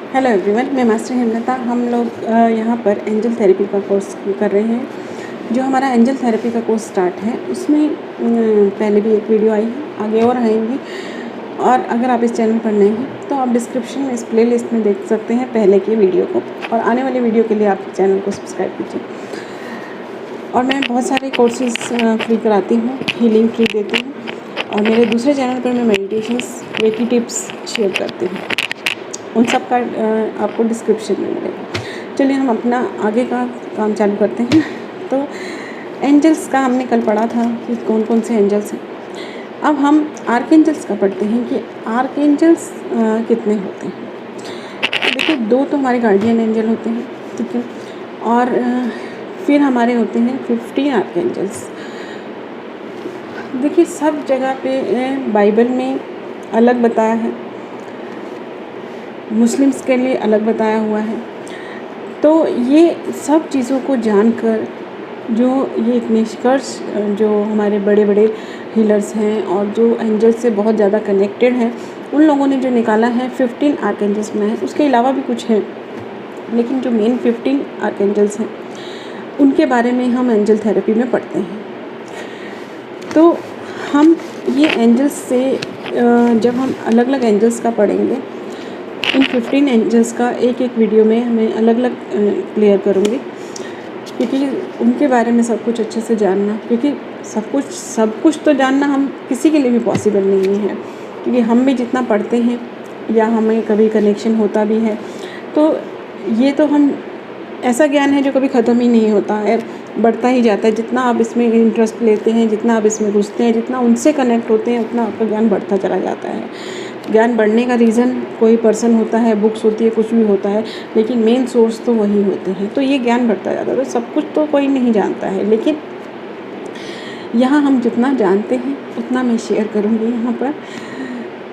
Hello everyone, मैं master Hemlata. हम लोग यहाँ पर एंजल थेरेपी का कोर्स कर रहे हैं। जो हमारा एंजल थेरेपी का कोर्स स्टार्ट है उसमें पहले भी एक वीडियो आई है, आगे और आएंगी। और अगर आप इस चैनल पर नए हैं तो आप डिस्क्रिप्शन में इस प्लेलिस्ट में देख सकते हैं पहले की वीडियो को, और आने वाली वीडियो के लिए आप चैनल को सब्सक्राइब कीजिए। और मैं बहुत सारे कोर्सेज फ्री कराती हूँ, हीलिंग फ्री देती हूँ, और मेरे दूसरे चैनल पर मैं मेडिटेशंस, रेकी टिप्स शेयर करती हूँ। उन सब का आपको डिस्क्रिप्शन में मिलेगा। चलिए हम अपना आगे का काम चालू करते हैं। तो एंजल्स का हमने कल पढ़ा था कि कौन कौन से एंजल्स हैं। अब हम आर्कएंजल्स का पढ़ते हैं कि आर्कएंजल्स कितने होते हैं। देखिए, 2 तो हमारे गार्डियन एंजल होते हैं, ठीक है, और फिर हमारे होते हैं 15 आर्कएंजल्स। देखिए, सब जगह पे बाइबल में अलग बताया है, मुस्लिम्स के लिए अलग बताया हुआ है। तो ये सब चीज़ों को जानकर जो ये एक निष्कर्ष जो हमारे बड़े बड़े हीलर्स हैं और जो एंजल से बहुत ज़्यादा कनेक्टेड हैं, उन लोगों ने जो निकाला है 15 आर्कएंजल्स बनाए हैं। उसके अलावा भी कुछ हैं, लेकिन जो मेन 15 आर्कएंजल्स हैं उनके बारे में हम एंजल थेरेपी में पढ़ते हैं। तो हम ये एंजल्स से जब हम अलग अलग एंजल्स का पढ़ेंगे, इन 15 एंजल्स का एक एक वीडियो में मैं अलग अलग क्लियर करूँगी, क्योंकि उनके बारे में सब कुछ अच्छे से जानना, क्योंकि सब कुछ तो जानना हम किसी के लिए भी पॉसिबल नहीं है, क्योंकि हम भी जितना पढ़ते हैं या हमें कभी कनेक्शन होता भी है, तो ये तो हम ऐसा ज्ञान है जो कभी ख़त्म ही नहीं होता है, बढ़ता ही जाता है। जितना आप इसमें इंटरेस्ट लेते हैं, जितना आप इसमें घुसते हैं, जितना उनसे कनेक्ट होते हैं, उतना आपका ज्ञान बढ़ता चला जाता है। ज्ञान बढ़ने का रीज़न कोई पर्सन होता है, बुक्स होती है, कुछ भी होता है, लेकिन मेन सोर्स तो वही होते हैं। तो ये ज्ञान बढ़ता जाता है। तो सब कुछ तो कोई नहीं जानता है, लेकिन यहाँ हम जितना जानते हैं उतना मैं शेयर करूँगी यहाँ पर।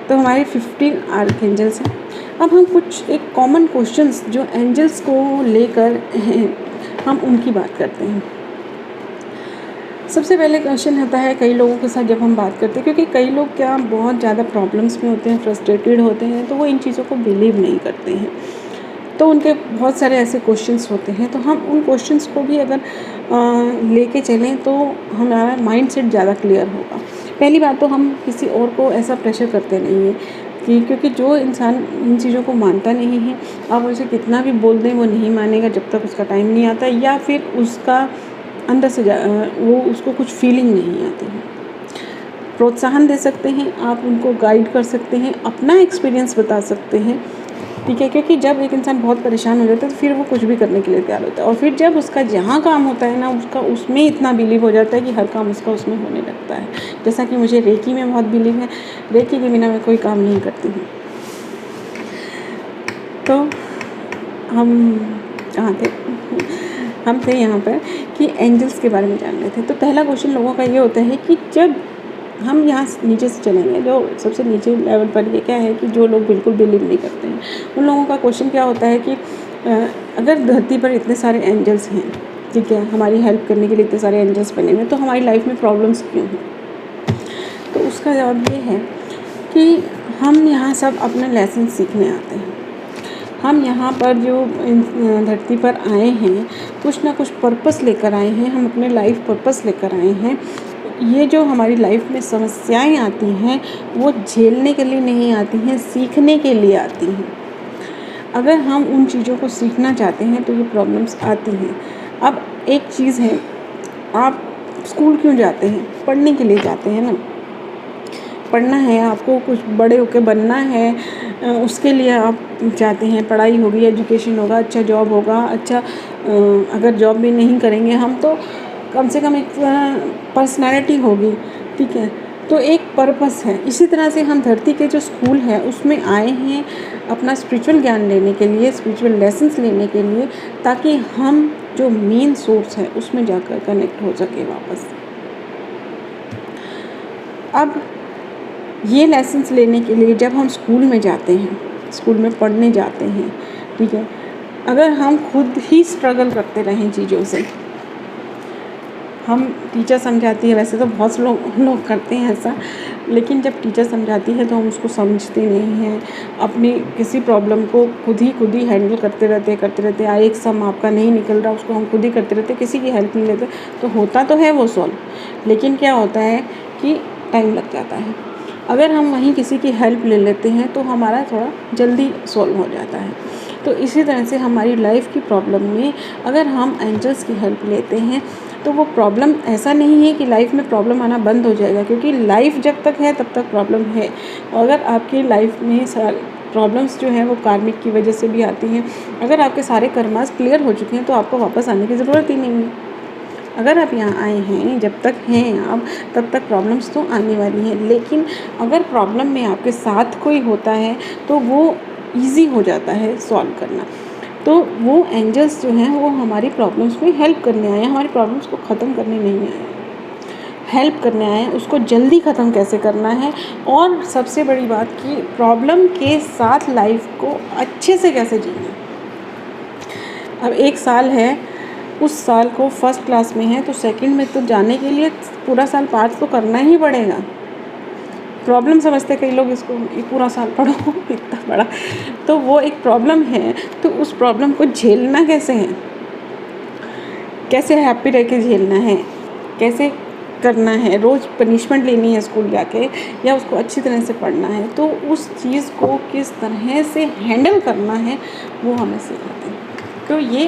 तो हमारे 15 आर्कएंजल्स हैं। अब हम कुछ एक कॉमन क्वेश्चंस जो एंजल्स को लेकर हैं, हम उनकी बात करते हैं। सबसे पहले क्वेश्चन होता है कई लोगों के साथ जब हम बात करते हैं, क्योंकि कई लोग क्या बहुत ज़्यादा प्रॉब्लम्स में होते हैं, फ्रस्ट्रेटेड होते हैं, तो वो इन चीज़ों को बिलीव नहीं करते हैं। तो उनके बहुत सारे ऐसे क्वेश्चंस होते हैं। तो हम उन क्वेश्चंस को भी अगर लेके चलें तो हमारा माइंड सेट ज़्यादा क्लियर होगा। पहली बात तो हम किसी और को ऐसा प्रेशर करते नहीं हैं कि, क्योंकि जो इंसान इन चीज़ों को मानता नहीं है, आप उसे कितना भी बोल दें वो नहीं मानेगा जब तक उसका टाइम नहीं आता, या फिर उसका अंदर से वो उसको कुछ फीलिंग नहीं आती है। प्रोत्साहन दे सकते हैं, आप उनको गाइड कर सकते हैं, अपना एक्सपीरियंस बता सकते हैं, ठीक है, क्योंकि जब एक इंसान बहुत परेशान हो जाता है तो फिर वो कुछ भी करने के लिए तैयार होता है। और फिर जब उसका जहाँ काम होता है ना, उसका उसमें इतना बिलीव हो जाता है कि हर काम उसका उसमें होने लगता है। जैसा कि मुझे रेकी में बहुत बिलीव है, रेकी के बिना मैं कोई काम नहीं करती हूँ। तो हम कहाँ थे? हम थे यहाँ पर कि एंजल्स के बारे में जान रहे थे। तो पहला क्वेश्चन लोगों का ये होता है कि जब हम यहाँ नीचे से चलेंगे, जो सबसे नीचे लेवल पर ये क्या है कि जो लोग बिल्कुल बिलीव नहीं करते हैं, उन लोगों का क्वेश्चन क्या होता है कि अगर धरती पर इतने सारे एंजल्स हैं, ठीक है, हमारी हेल्प करने के लिए इतने सारे एंजल्स बने हुए हैं, तो हमारी लाइफ में प्रॉब्लम्स क्यों हैं? तो उसका जवाब ये है कि हम यहाँ सब अपने लेसन सीखने आते हैं। हम यहाँ पर जो धरती पर आए हैं, कुछ ना कुछ पर्पस लेकर आए हैं, हम अपने लाइफ पर्पस लेकर आए हैं। ये जो हमारी लाइफ में समस्याएं आती हैं वो झेलने के लिए नहीं आती हैं, सीखने के लिए आती हैं। अगर हम उन चीज़ों को सीखना चाहते हैं तो ये प्रॉब्लम्स आती हैं। अब एक चीज़ है, आप स्कूल क्यों जाते हैं? पढ़ने के लिए जाते हैं ना। पढ़ना है, आपको कुछ बड़े होकर बनना है, उसके लिए आप जाते हैं। पढ़ाई होगी, एजुकेशन होगा, अच्छा जॉब होगा, अच्छा अगर जॉब भी नहीं करेंगे हम तो कम से कम एक पर्सनालिटी होगी, ठीक है। तो एक पर्पस है। इसी तरह से हम धरती के जो स्कूल है उसमें आए हैं अपना स्पिरिचुअल ज्ञान लेने के लिए, स्पिरिचुअल लेसन्स लेने के लिए, ताकि हम जो मेन सोर्स है उसमें जाकर कनेक्ट हो सके वापस। अब ये लेसन्स लेने के लिए जब हम स्कूल में जाते हैं, स्कूल में पढ़ने जाते हैं, ठीक है, अगर हम खुद ही स्ट्रगल करते रहें चीज़ों से, हम टीचर समझाती है, वैसे तो बहुत लोग करते हैं ऐसा, लेकिन जब टीचर समझाती है तो हम उसको समझते नहीं हैं। अपनी किसी प्रॉब्लम को खुद ही हैंडल करते रहते हैं। एक सम आपका नहीं निकल रहा, उसको हम खुद ही करते रहते, किसी की हेल्प नहीं लेते, तो होता तो है वो सॉल्व, लेकिन क्या होता है कि टाइम लग जाता है। अगर हम वहीं किसी की हेल्प ले लेते हैं तो हमारा थोड़ा जल्दी सॉल्व हो जाता है। तो इसी तरह से हमारी लाइफ की प्रॉब्लम में अगर हम एंजल्स की हेल्प लेते हैं तो वो प्रॉब्लम, ऐसा नहीं है कि लाइफ में प्रॉब्लम आना बंद हो जाएगा, क्योंकि लाइफ जब तक है तब तक प्रॉब्लम है। अगर आपकी लाइफ में प्रॉब्लम्स जो हैं वो कार्मिक की वजह से भी आती हैं। अगर आपके सारे कर्मास क्लियर हो चुके हैं तो आपको वापस आने की ज़रूरत ही नहीं है। अगर आप यहाँ आए हैं, जब तक हैं आप, तब तक प्रॉब्लम्स तो आने वाली हैं, लेकिन अगर प्रॉब्लम में आपके साथ कोई होता है तो वो ईज़ी हो जाता है सॉल्व करना। तो वो एंजल्स जो हैं वो हमारी प्रॉब्लम्स में हेल्प करने आए हैं, हमारी प्रॉब्लम्स को ख़त्म करने नहीं आए हैं, हेल्प करने आए हैं उसको जल्दी ख़त्म कैसे करना है, और सबसे बड़ी बात कि प्रॉब्लम के साथ लाइफ को अच्छे से कैसे जीना है। अब 1 साल है, उस साल को फर्स्ट क्लास में है तो सेकंड में तो जाने के लिए पूरा साल पास तो करना ही पड़ेगा। प्रॉब्लम समझते कई लोग इसको, ये पूरा साल पढ़ो इतना बड़ा, तो वो एक प्रॉब्लम है। तो उस प्रॉब्लम को झेलना कैसे है, कैसे हैप्पी रह के झेलना है, कैसे करना है, रोज़ पनिशमेंट लेनी है स्कूल जाके या उसको अच्छी तरह से पढ़ना है, तो उस चीज़ को किस तरह से हैंडल करना है वो हमें सिखाते हैं। तो ये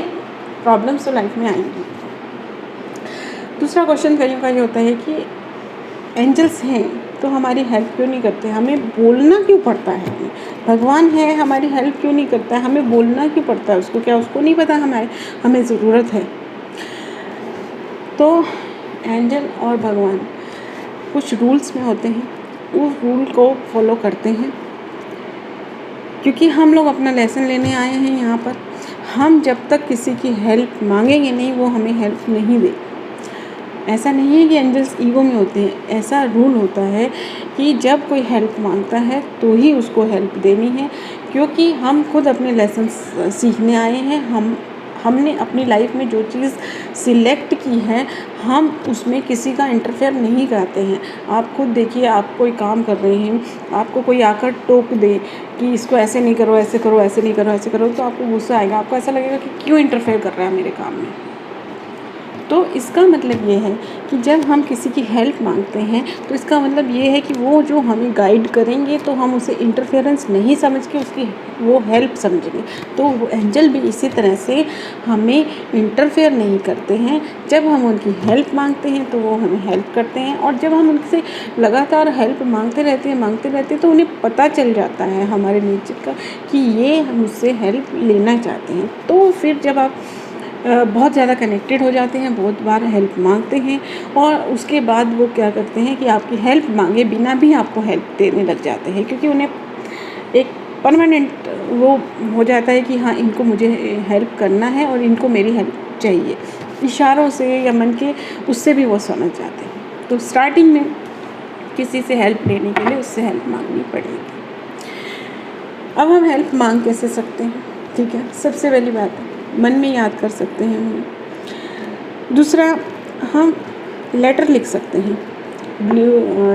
प्रॉब्लम्स तो लाइफ में आएंगी। दूसरा क्वेश्चन कईयों का ये होता है कि एंजल्स हैं तो हमारी हेल्प क्यों नहीं करते, हमें बोलना क्यों पड़ता है, भगवान है हमारी हेल्प क्यों नहीं करता है, हमें बोलना क्यों पड़ता है उसको, क्या उसको नहीं पता हमें ज़रूरत है। तो एंजल और भगवान कुछ रूल्स में होते हैं, उस रूल को फॉलो करते हैं, क्योंकि हम लोग अपना लेसन लेने आए हैं यहाँ पर। हम जब तक किसी की हेल्प मांगेंगे नहीं वो हमें हेल्प नहीं देगा। ऐसा नहीं है कि एंजल्स ईगो में होते हैं, ऐसा रूल होता है कि जब कोई हेल्प मांगता है तो ही उसको हेल्प देनी है, क्योंकि हम खुद अपने लेसन सीखने आए हैं। हमने अपनी लाइफ में जो चीज़ सिलेक्ट की है हम उसमें किसी का इंटरफेयर नहीं करते हैं। आप खुद देखिए, आप कोई काम कर रहे हैं, आपको कोई आकर टोक दे कि इसको ऐसे नहीं करो, ऐसे करो, ऐसे नहीं करो, ऐसे करो, तो आपको गुस्सा आएगा, आपको ऐसा लगेगा कि क्यों इंटरफेयर कर रहा है मेरे काम में। तो इसका मतलब ये है कि जब हम किसी की हेल्प मांगते हैं तो इसका मतलब ये है कि वो जो हमें गाइड करेंगे तो हम उसे इंटरफेरेंस नहीं समझ के उसकी वो हेल्प समझेंगे। तो वो एंजल भी इसी तरह से हमें इंटरफेयर नहीं करते हैं। जब हम उनकी हेल्प मांगते हैं तो वो हमें हेल्प करते हैं, और जब हम उनसे लगातार हेल्प मांगते रहते हैं तो उन्हें पता चल जाता है हमारे नेचर का कि ये मुझसे हेल्प लेना चाहते हैं। तो फिर जब आप बहुत ज़्यादा कनेक्टेड हो जाते हैं, बहुत बार हेल्प मांगते हैं, और उसके बाद वो क्या करते हैं कि आपकी हेल्प मांगे बिना भी आपको हेल्प देने लग जाते हैं, क्योंकि उन्हें एक परमानेंट वो हो जाता है कि हाँ इनको मुझे हेल्प करना है और इनको मेरी हेल्प चाहिए। इशारों से या मन के उससे भी वो समझ जाते हैं। तो स्टार्टिंग में किसी से हेल्प लेने के लिए उससे हेल्प मांगनी पड़ेगी। अब हम हेल्प मांग कैसे सकते हैं, ठीक है। सबसे पहली बात है मन में याद कर सकते हैं हम। दूसरा, हम लेटर लिख सकते हैं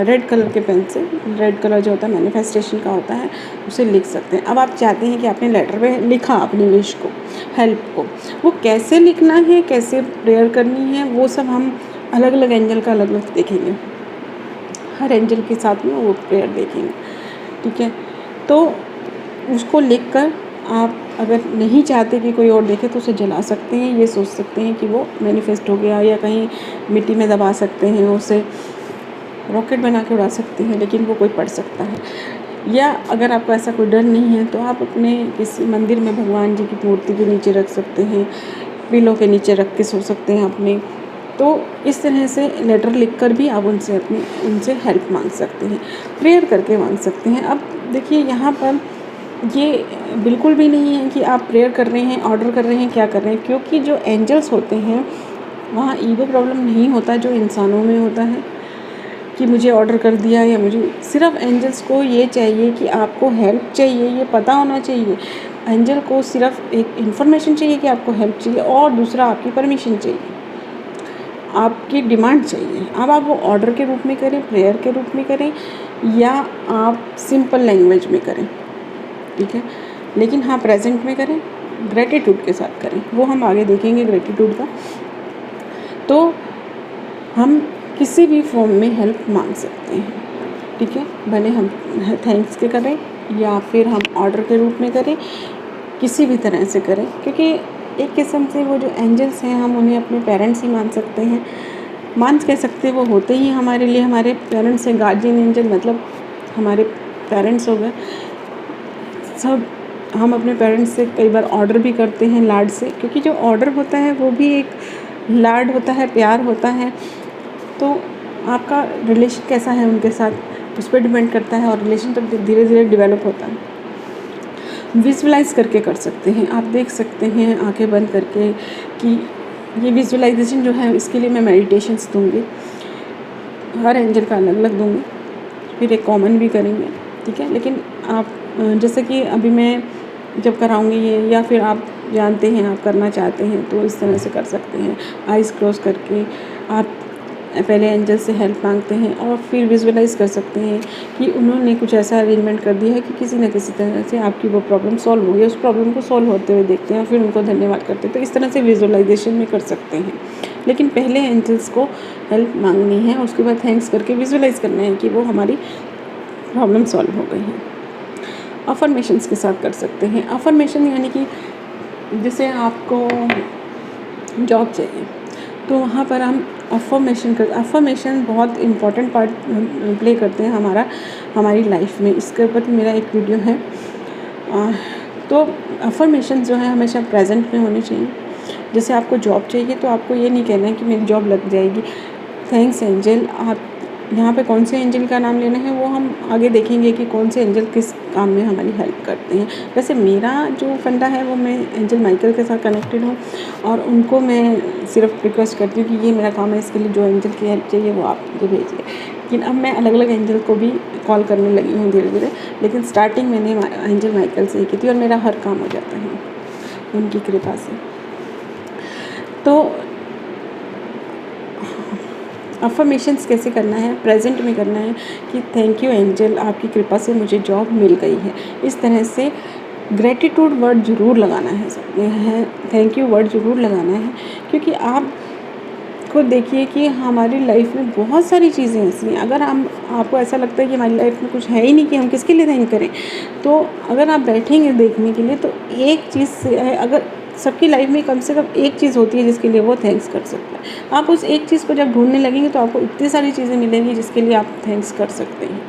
रेड कलर के पेन से। रेड कलर जो होता है मैनिफेस्टेशन का होता है, उसे लिख सकते हैं। अब आप चाहते हैं कि आपने लेटर में लिखा अपनी विश को, हेल्प को, वो कैसे लिखना है, कैसे प्रेयर करनी है, वो सब हम अलग अलग एंजल का अलग अलग देखेंगे। हर एंजल के साथ में वो प्रेयर देखेंगे, ठीक है। तो उसको लिख कर आप अगर नहीं चाहते कि कोई और देखे तो उसे जला सकते हैं। ये सोच सकते हैं कि वो मैनिफेस्ट हो गया, या कहीं मिट्टी में दबा सकते हैं, उसे रॉकेट बना के उड़ा सकते हैं, लेकिन वो कोई पढ़ सकता है। या अगर आपको ऐसा कोई डर नहीं है तो आप अपने किसी मंदिर में भगवान जी की मूर्ति के नीचे रख सकते हैं, पिलो के नीचे रख के सो सकते हैं अपने। तो इस तरह से लेटर लिखकर भी आप उनसे हेल्प मांग सकते हैं, प्रेयर करके मांग सकते हैं। अब देखिए यहाँ पर ये बिल्कुल भी नहीं है कि आप प्रेयर कर रहे हैं, ऑर्डर कर रहे हैं, क्या कर रहे हैं, क्योंकि जो एंजल्स होते हैं वहाँ ईगो प्रॉब्लम नहीं होता जो इंसानों में होता है कि मुझे ऑर्डर कर दिया, या मुझे सिर्फ एंजल्स को ये चाहिए कि आपको हेल्प चाहिए, ये पता होना चाहिए। एंजल को सिर्फ एक इन्फॉर्मेशन चाहिए कि आपको हेल्प चाहिए, और दूसरा आपकी परमिशन चाहिए। आपकी डिमांड चाहिए। अब आप वो ऑर्डर के रूप में करें, प्रेयर के रूप में करें, या आप सिंपल लैंग्वेज में करें, ठीक है, लेकिन हाँ प्रेजेंट में करें, ग्रेटिट्यूड के साथ करें, वो हम आगे देखेंगे ग्रेटिट्यूड का। तो हम किसी भी फॉर्म में हेल्प मांग सकते हैं, ठीक है, भले हम थैंक्स के करें या फिर हम ऑर्डर के रूप में करें, किसी भी तरह से करें, क्योंकि एक किस्म से वो जो एंजल्स हैं हम उन्हें अपने पेरेंट्स ही मान सकते हैं, मान कह सकते हैं, वो होते ही हमारे लिए हमारे पेरेंट्स हैं। गार्जियन एंजल मतलब हमारे पेरेंट्स हो गए सब। हम अपने पेरेंट्स से कई बार ऑर्डर भी करते हैं लाड से, क्योंकि जो ऑर्डर होता है वो भी एक लाड होता है, प्यार होता है। तो आपका रिलेशन कैसा है उनके साथ उस पर डिपेंड करता है, और रिलेशन तब धीरे धीरे डेवलप होता है। विजुअलाइज़ करके कर सकते हैं, आप देख सकते हैं आंखें बंद करके कि ये विजुअलाइजेशन जो है इसके लिए मैं मेडिटेशंस दूँगी, हर एंजल का अलग अलग दूँगी, फिर एक कॉमन भी करेंगे, ठीक है। लेकिन आप जैसे कि अभी मैं जब कराऊंगी ये, या फिर आप जानते हैं आप करना चाहते हैं तो इस तरह से कर सकते हैं। आइज़ क्लोज करके आप पहले एंजल से हेल्प मांगते हैं और फिर विजुअलाइज़ कर सकते हैं कि उन्होंने कुछ ऐसा अरेंजमेंट कर दिया है कि किसी न किसी तरह से आपकी वो प्रॉब्लम सॉल्व हो गई। उस प्रॉब्लम को सॉल्व होते हुए देखते हैं और फिर उनको धन्यवाद करते हैं। तो इस तरह से विजुअलाइजेशन में कर सकते हैं, लेकिन पहले एंजल्स को हेल्प मांगनी है, उसके बाद थैंक्स करके विजुअलाइज़ करना है कि वो हमारी प्रॉब्लम सॉल्व हो गई है। अफर्मेशंस के साथ कर सकते हैं। अफर्मेशन यानी कि जैसे आपको जॉब चाहिए तो वहाँ पर हम अफर्मेशन बहुत इम्पॉर्टेंट पार्ट प्ले करते हैं हमारी लाइफ में। इसके ऊपर मेरा एक वीडियो है। तो अफर्मेशन जो है हमेशा प्रेजेंट में होनी चाहिए। जैसे आपको जॉब चाहिए तो आपको ये नहीं कहना है कि मेरी जॉब लग जाएगी, थैंक्स एंजल। आप यहाँ पे कौन से एंजल का नाम लेना है वो हम आगे देखेंगे कि कौन से एंजल किस काम में हमारी हेल्प करते हैं। वैसे मेरा जो फंडा है वो मैं एंजल माइकल के साथ कनेक्टेड हूँ और उनको मैं सिर्फ रिक्वेस्ट करती हूँ कि ये मेरा काम है, इसके लिए जो एंजल की हेल्प चाहिए वो आप मुझे भेजिए। लेकिन अब मैं अलग अलग एंजल को भी कॉल करने लगी हूँ धीरे धीरे, लेकिन स्टार्टिंग मैंने एंजल माइकल से ही की थी और मेरा हर काम हो जाता है उनकी कृपा से। तो अफर्मेशंस कैसे करना है, प्रेजेंट में करना है कि थैंक यू एंजल, आपकी कृपा से मुझे जॉब मिल गई है। इस तरह से ग्रेटिट्यूड वर्ड ज़रूर लगाना है, थैंक यू वर्ड ज़रूर लगाना है, क्योंकि आप खुद देखिए कि हमारी लाइफ में बहुत सारी चीज़ें ऐसी हैं। अगर आपको ऐसा लगता है कि हमारी लाइफ में कुछ है ही नहीं कि हम किसके लिए थैंक करें, तो अगर आप बैठेंगे देखने के लिए तो एक चीज़ से है, अगर सबकी लाइफ में कम से कम एक चीज़ होती है जिसके लिए वो थैंक्स कर सकता है। आप उस एक चीज़ को जब ढूंढने लगेंगे तो आपको इतनी सारी चीज़ें मिलेंगी जिसके लिए आप थैंक्स कर सकते हैं।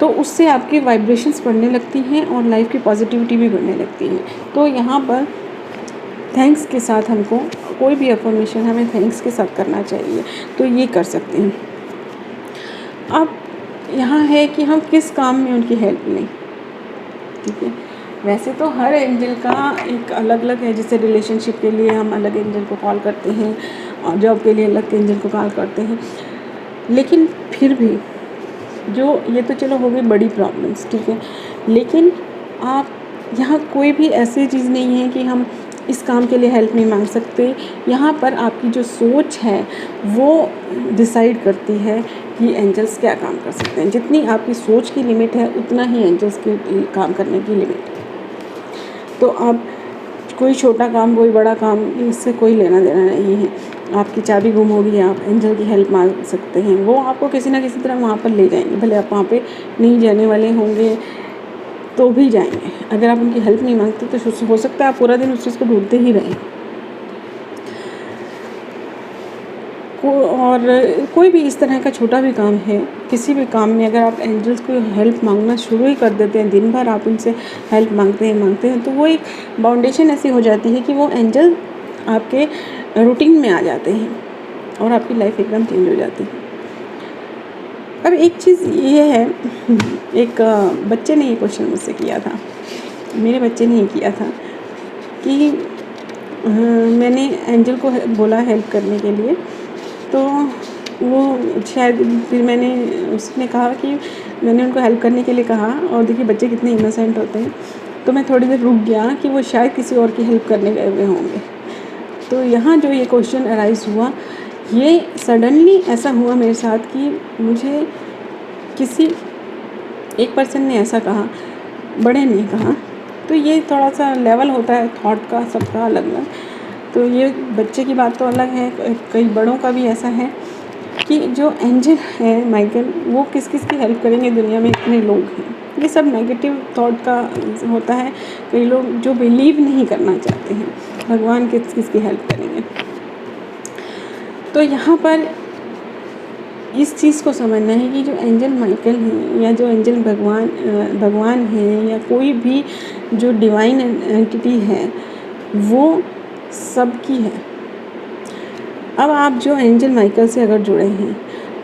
तो उससे आपकी वाइब्रेशंस बढ़ने लगती हैं और लाइफ की पॉजिटिविटी भी बढ़ने लगती है। तो यहाँ पर थैंक्स के साथ हमको कोई भी अफर्मेशन हमें थैंक्स के साथ करना चाहिए, तो ये कर सकते हैं। अब यहाँ है कि हम किस काम में उनकी हेल्प लें, ठीक है। वैसे तो हर एंजल का एक अलग अलग है, जैसे रिलेशनशिप के लिए हम अलग एंजल को कॉल करते हैं और जॉब के लिए अलग एंजल को कॉल करते हैं, लेकिन फिर भी जो ये तो चलो हो गई बड़ी प्रॉब्लम्स, ठीक है। लेकिन आप यहाँ कोई भी ऐसी चीज़ नहीं है कि हम इस काम के लिए हेल्प नहीं मांग सकते। यहाँ पर आपकी जो सोच है वो डिसाइड करती है कि एंजल्स क्या काम कर सकते हैं। जितनी आपकी सोच की लिमिट है उतना ही एंजल्स की काम करने की लिमिट है। तो आप कोई छोटा काम कोई बड़ा काम इससे कोई लेना देना नहीं है। आपकी चाबी गुम होगी, आप एंजल की हेल्प मांग सकते हैं, वो आपको किसी ना किसी तरह वहाँ पर ले जाएंगे। भले आप वहाँ पे नहीं जाने वाले होंगे तो भी जाएंगे। अगर आप उनकी हेल्प नहीं मांगते तो हो सकता है आप पूरा दिन उस चीज़ को ढूंढते ही रहें। और कोई भी इस तरह का छोटा भी काम है, किसी भी काम में अगर आप एंजल्स को हेल्प मांगना शुरू ही कर देते हैं, दिन भर आप उनसे हेल्प मांगते हैं तो वो एक बाउंडेशन ऐसी हो जाती है कि वो एंजल आपके रूटीन में आ जाते हैं और आपकी लाइफ एकदम चेंज हो जाती है। अब एक चीज़ ये है, एक बच्चे ने ये क्वेश्चन मुझसे किया था, मेरे बच्चे ने ये किया था कि मैंने एंजल को बोला हेल्प करने के लिए, तो वो शायद फिर उसने कहा कि मैंने उनको हेल्प करने के लिए कहा, और देखिए बच्चे कितने इनोसेंट होते हैं, तो मैं थोड़ी देर रुक गया कि वो शायद किसी और की हेल्प करने गए हुए होंगे। तो यहाँ जो ये क्वेश्चन अराइज़ हुआ ये सडनली ऐसा हुआ मेरे साथ कि मुझे किसी एक पर्सन ने ऐसा कहा, बड़े ने कहा। तो ये थोड़ा सा लेवल होता है थॉट का, सबका अलग अलग। तो ये बच्चे की बात तो अलग है, कई बड़ों का भी ऐसा है कि जो एंजल है माइकल, वो किस किस की हेल्प करेंगे, दुनिया में इतने लोग हैं। ये सब नेगेटिव थॉट का होता है। कई लोग जो बिलीव नहीं करना चाहते हैं भगवान किस किस की हेल्प करेंगे। तो यहाँ पर इस चीज़ को समझना है कि जो एंजल माइकल हैं या जो एंजल भगवान हैं या कोई भी जो डिवाइन एंटिटी है, वो सबकी है। अब आप जो एंजल माइकल से अगर जुड़े हैं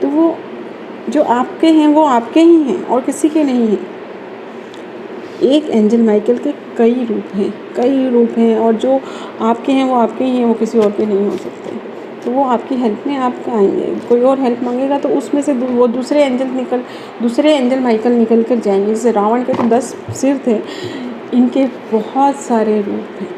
तो वो जो आपके हैं वो आपके ही हैं और किसी के नहीं हैं। एक एंजल माइकल के कई रूप हैं और जो आपके हैं वो आपके ही हैं, वो किसी और के नहीं हो सकते। तो वो आपकी हेल्प में आपके आएंगे। कोई और हेल्प मांगेगा तो उसमें से वो दूसरे एंजल माइकल निकल कर जाएंगे। जैसे रावण के तो 10 सिर थे, इनके बहुत सारे रूप हैं।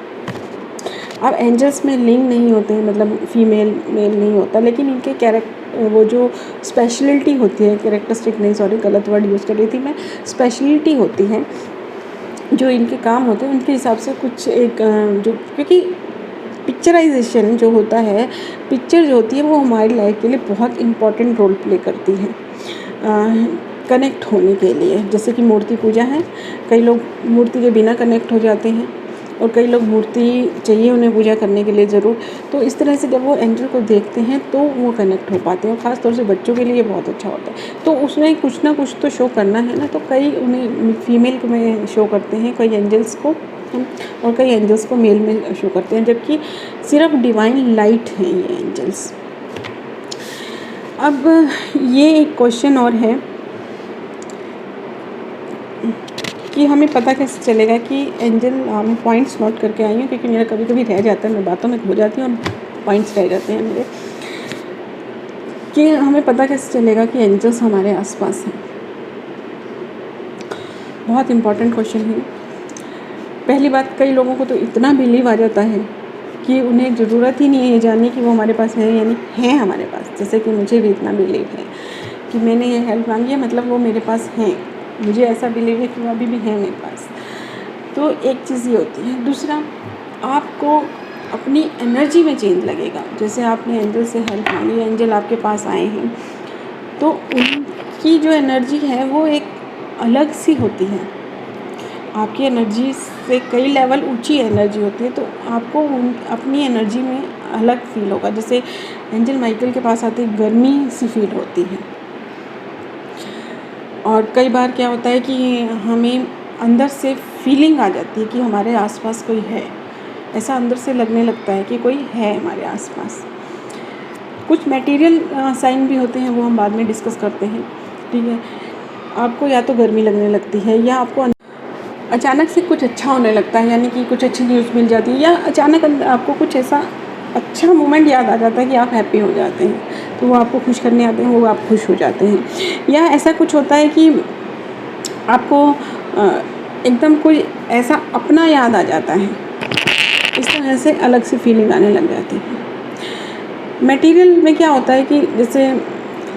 अब एंजल्स में लिंग नहीं होते हैं, मतलब फीमेल मेल नहीं होता, लेकिन इनके वो जो स्पेशलिटी होती है, कैरेक्टरिस्टिक नहीं, सॉरी गलत वर्ड यूज़ कर रही थी मैं, स्पेशलिटी होती है जो इनके काम होते हैं, उनके हिसाब से कुछ एक जो, क्योंकि पिक्चराइजेशन जो होता है, पिक्चर जो होती है वो हमारी लाइफ के लिए बहुत इम्पॉर्टेंट रोल प्ले करती है कनेक्ट होने के लिए। जैसे कि मूर्ति पूजा है, कई लोग मूर्ति के बिना कनेक्ट हो जाते हैं और कई लोग मूर्ति चाहिए उन्हें पूजा करने के लिए ज़रूर। तो इस तरह से जब वो एंजल को देखते हैं तो वो कनेक्ट हो पाते हैं। ख़ास तौर से बच्चों के लिए बहुत अच्छा होता है। तो उसमें कुछ ना कुछ तो शो करना है ना, तो कई उन्हें फीमेल को में शो करते हैं, कई एंजल्स को और कई एंजल्स को मेल में शो करते हैं, जबकि सिर्फ डिवाइन लाइट हैं ये एंजल्स। अब ये एक क्वेश्चन और है कि हमें पता कैसे चलेगा कि एंजल, मैं पॉइंट्स नोट करके आई हूँ क्योंकि मेरा कभी कभी रह जाता है, मैं बातों में खो जाती हूँ और पॉइंट्स रह जाते हैं मेरे, कि हमें पता कैसे चलेगा कि एंजल्स हमारे आसपास हैं। बहुत इम्पॉर्टेंट क्वेश्चन है। पहली बात, कई लोगों को तो इतना बिलीव आ जाता है कि उन्हें ज़रूरत ही नहीं है ये जानने कि वो हमारे पास है, यानी है हमारे पास। जैसे कि मुझे भी इतना बिलीव है कि मैंने ये हेल्प मांगी है, मतलब वो मेरे पास हैं। मुझे ऐसा बिलीव है कि वो अभी भी है मेरे पास। तो एक चीज़ ये होती है। दूसरा, आपको अपनी एनर्जी में चेंज लगेगा। जैसे आपने एंजल से हेल्प मांगी, एंजल आपके पास आए हैं, तो उनकी जो एनर्जी है वो एक अलग सी होती है। आपकी एनर्जी से कई लेवल ऊंची एनर्जी होती है, तो आपको अपनी एनर्जी में अलग फील होगा। जैसे एंजल माइकल के पास आते ही गर्मी सी फील होती है। और कई बार क्या होता है कि हमें अंदर से फीलिंग आ जाती है कि हमारे आसपास कोई है। ऐसा अंदर से लगने लगता है कि कोई है हमारे आसपास। कुछ मटेरियल साइन भी होते हैं, वो हम बाद में डिस्कस करते हैं, ठीक है। आपको या तो गर्मी लगने लगती है, या आपको अचानक से कुछ अच्छा होने लगता है, यानी कि कुछ अच्छी न्यूज़ मिल जाती है, या अचानक आपको कुछ ऐसा अच्छा मोमेंट याद आ जाता है कि आप हैप्पी हो जाते हैं, तो वो आपको खुश करने आते हैं, वो आप खुश हो जाते हैं। या ऐसा कुछ होता है कि आपको एकदम कोई ऐसा अपना याद आ जाता है, इस तरह से अलग सी फीलिंग आने लग जाती है। मटेरियल में क्या होता है कि जैसे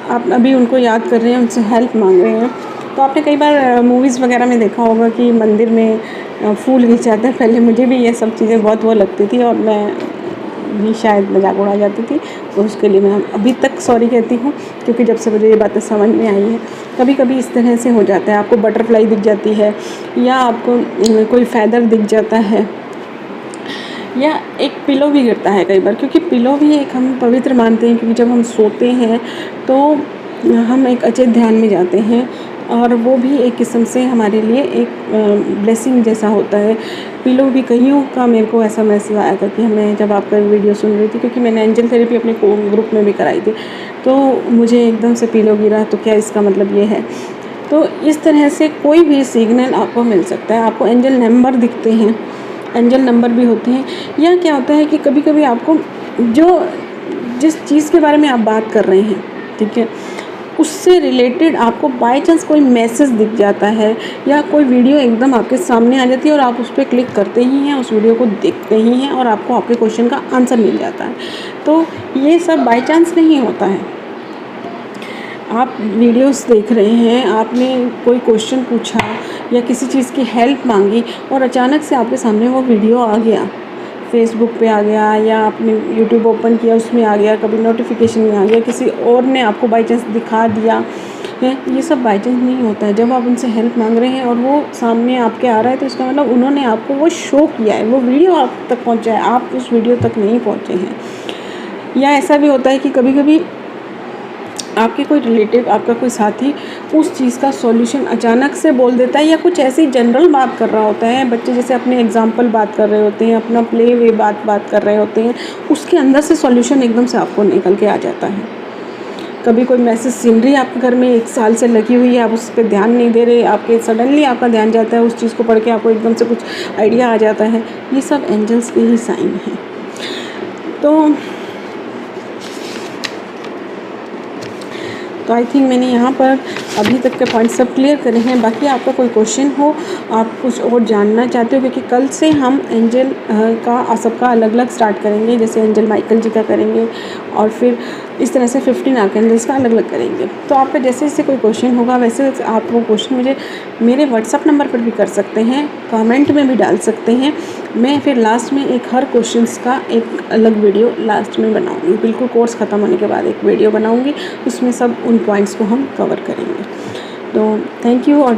आप अभी उनको याद कर रहे हैं, उनसे हेल्प मांग रहे हैं, तो आपने कई बार मूवीज़ वगैरह में देखा होगा कि मंदिर में फूल खिंचाते हैं। पहले मुझे भी ये सब चीज़ें बहुत वो लगती थी और मैं भी शायद मजाक उड़ा जाती थी, तो उसके लिए मैं अभी तक सॉरी कहती हूँ, क्योंकि जब से मुझे ये बातें समझ में आई है, कभी कभी इस तरह से हो जाता है। आपको बटरफ्लाई दिख जाती है, या आपको कोई फैदर दिख जाता है, या एक पिलो भी गिरता है कई बार, क्योंकि पिलो भी एक हम पवित्र मानते हैं, क्योंकि जब हम सोते हैं तो हम एक अचेत ध्यान में जाते हैं, और वो भी एक किस्म से हमारे लिए एक ब्लेसिंग जैसा होता है। पिलो भी कईयों का मेरे को ऐसा मैसेज आया था कि हमें, जब आपका वीडियो सुन रही थी, क्योंकि मैंने एंजल थेरेपी अपने ग्रुप में भी कराई थी, तो मुझे एकदम से पिलो गिरा, तो क्या इसका मतलब ये है। तो इस तरह से कोई भी सिग्नल आपको मिल सकता है। आपको एंजल नंबर दिखते हैं, एंजल नंबर भी होते हैं। या क्या होता है कि कभी कभी आपको जिस चीज़ के बारे में आप बात कर रहे हैं, ठीक है, उससे रिलेटेड आपको बाय चांस कोई मैसेज दिख जाता है, या कोई वीडियो एकदम आपके सामने आ जाती है और आप उस पर क्लिक करते ही हैं, उस वीडियो को देखते ही हैं, और आपको आपके क्वेश्चन का आंसर मिल जाता है। तो ये सब बाय चांस नहीं होता है। आप वीडियोस देख रहे हैं, आपने कोई क्वेश्चन पूछा या किसी चीज़ की हेल्प मांगी और अचानक से आपके सामने वो वीडियो आ गया, फेसबुक पे आ गया या आपने यूट्यूब ओपन किया उसमें आ गया, कभी नोटिफिकेशन में आ गया, किसी और ने आपको बाय चांस दिखा दिया है। ये सब बाय चांस नहीं होता है। जब आप उनसे हेल्प मांग रहे हैं और वो सामने आपके आ रहा है तो इसका मतलब उन्होंने आपको वो शो किया है, वो वीडियो आप तक पहुँचा है, आप उस वीडियो तक नहीं पहुँचे हैं। या ऐसा भी होता है कि कभी कभी आपके कोई रिलेटिव, आपका कोई साथी उस चीज़ का सॉल्यूशन अचानक से बोल देता है या कुछ ऐसी जनरल बात कर रहा होता है, बच्चे जैसे अपने एग्जाम्पल बात कर रहे होते हैं, अपना प्ले वे बात कर रहे होते हैं, उसके अंदर से सॉल्यूशन एकदम से आपको निकल के आ जाता है। कभी कोई मैसेज सीनरी आपके घर में 1 साल से लगी हुई है, आप उस पर ध्यान नहीं दे रहे, आपके सडनली आपका ध्यान जाता है, उस चीज़ को पढ़ के आपको एकदम से कुछ आइडिया आ जाता है। ये सब एंजल्स के ही साइन हैं। तो आई थिंक मैंने यहाँ पर अभी तक के पॉइंट सब क्लियर करे हैं। बाकी आपका कोई क्वेश्चन हो, आप कुछ और जानना चाहते हो, क्योंकि कल से हम एंजल का सबका अलग अलग स्टार्ट करेंगे, जैसे एंजल माइकल जी का करेंगे और फिर इस तरह से 15 आर्कएंजल्स का अलग अलग करेंगे। तो आपका जैसे जैसे कोई क्वेश्चन होगा वैसे आप वो क्वेश्चन मुझे मेरे व्हाट्सअप नंबर पर भी कर सकते हैं, कमेंट में भी डाल सकते हैं। मैं फिर लास्ट में एक हर क्वेश्चंस का एक अलग वीडियो लास्ट में बनाऊंगी, बिल्कुल कोर्स ख़त्म होने के बाद एक वीडियो बनाऊंगी, उसमें सब उन पॉइंट्स को हम कवर करेंगे। तो थैंक यू। और